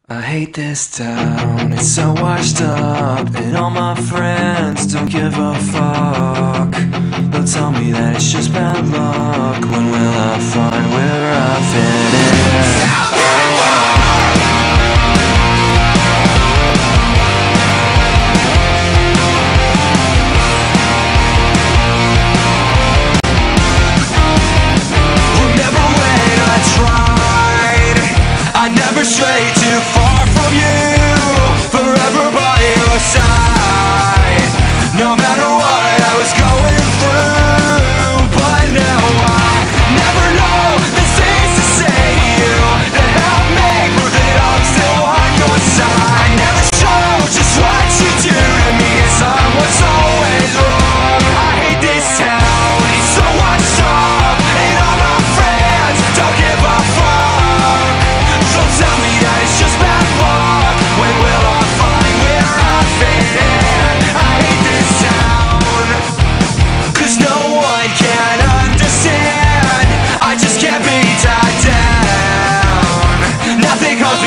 I hate this town, it's so washed up, and all my friends don't give a fuck. They'll tell me that it's just bad luck. When will I find where I fit in? Remember when I tried? I never strayed too far from you, forever by your side, no matter what I was going through. But now I never know the things to say to you that help me prove that I'm still on your side. Never show just what you do to me, 'cause I was always wrong. I hate this town, it's so washed up, and all my friends don't give a fuck. So tell me that it's just bad luck. When will I find where I fit in? I hate this town, 'cause no one can understand. I just can't be tied down. Nothing comes